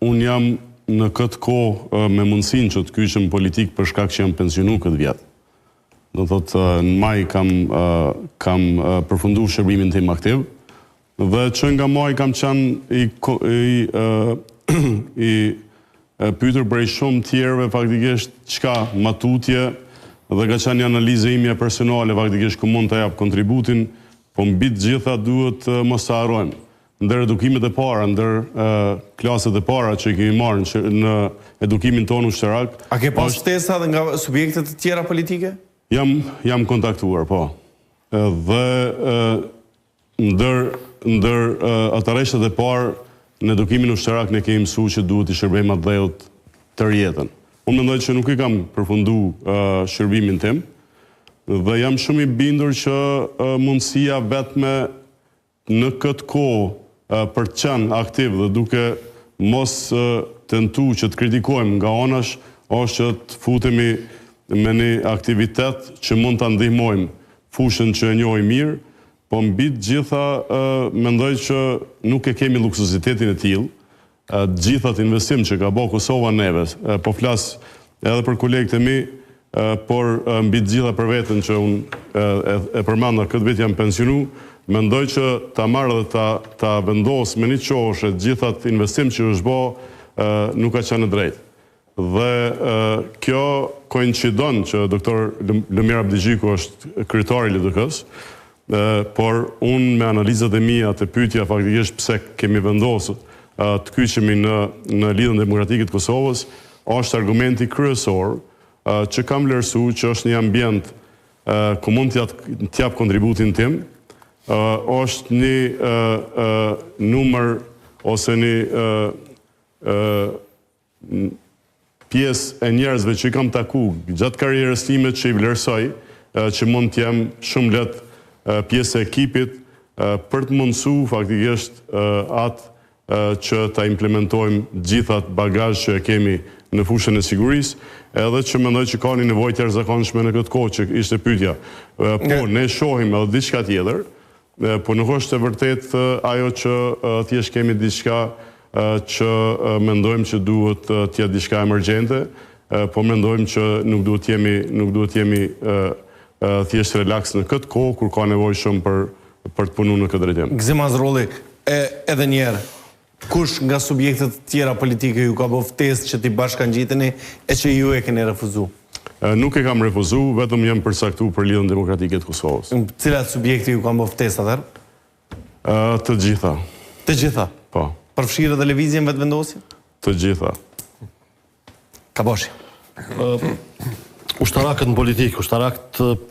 unë jam në këtë kohë me mundësin që të kyqem politik për shkak që jam pensionu këtë vjetë. Do thotë, në maj kam përfundu shërbimin tim aktiv, dhe që nga maj kam qenë i pyetur për shumë tjerëve faktikisht çka matutje dhe ka qenë një analizë ime personale faktikisht ku mund të jap kontributin, po mbi të gjitha duhet mos të harrojmë. Ndër edukimet e para, ndër klaset e para që i kemi marrë në edukimin tonë ushtarak. A ke pas ftesa dhe nga subjektet të tjera politike? Jam kontaktuar, po. Dhe ndër atareshtet e parë në edukimin ushtarak ne kemi mësuar që duhet i shërbejmë atë dhëut tërë jetën. Unë mendoj që nuk i kam përfundu shërbimin tim dhe jam shumë i bindur që mundësia vetme në këtë kohë për të qenë aktiv dhe duke mos tentu që të kritikojmë nga anash, është që të futemi me një aktivitet që mund të ndihmojmë fushën që e njohim mirë, po mbi të gjitha mendoj që nuk e kemi luksuzitetin e tillë. Të gjithat investim që ka bërë Kosova neve, po flas edhe për kolegët e mi, por mbi të gjitha për veten që unë e përmenda këtë vit jam pensionu, mendoj që ta marrë dhe ta vendos me një qoshë të gjithat investim që është bërë nuk ka qenë drejt. Dhe kjo koincidon që doktor Lumir Abdigjiku është kryetari i LDK-s, por unë me analizat e mia të pyetja faktikisht pse kemi vendosur të kyqemi në Lidhjen Demokratike të Kosovës, është argumenti kryesor që kam vlerësuar që është një ambient ku mund të jap kontributin tim, është një numër ose një pjesë e njerëzve që i kam taku gjatë karrierës time që i vlerësoj, që mund të jem shumë lehtë pjesë e ekipit për të mundësuar faktikisht atë që ta implementojmë gjithat bagazh që e kemi në fushën e sigurisë, edhe që mendoj që ka një nevojë të jashtëzakonshme në këtë kohë që ishte pyetja. Po ne shohim edhe diçka tjetër, po nuk është e vërtet ajo që thjesht kemi diçka që mendojmë që duhet të jetë diçka emergjente, po mendojmë që nuk duhet jemi thjesht relaks në këtë kohë kur ka nevojë shumë për të punuar në këtë drejtim. Gzim Azrolli, edhe një herë, kush nga subjektet tjera politike ju ka bërë ftesë që t'i bashkangjiteni e që ju e keni refuzuar? Nuk e kam refuzuar, vetëm jam përcaktuar për Lidhjen Demokratike të Kosovës. Cilat subjekte ju kanë bërë ftesë atëherë? Të gjitha. Të gjitha? Po. Përfshirë dhe lëvizjen vetëvendosje? Të gjitha. Kaboshi. Ushtarakët në politikë, ushtarakët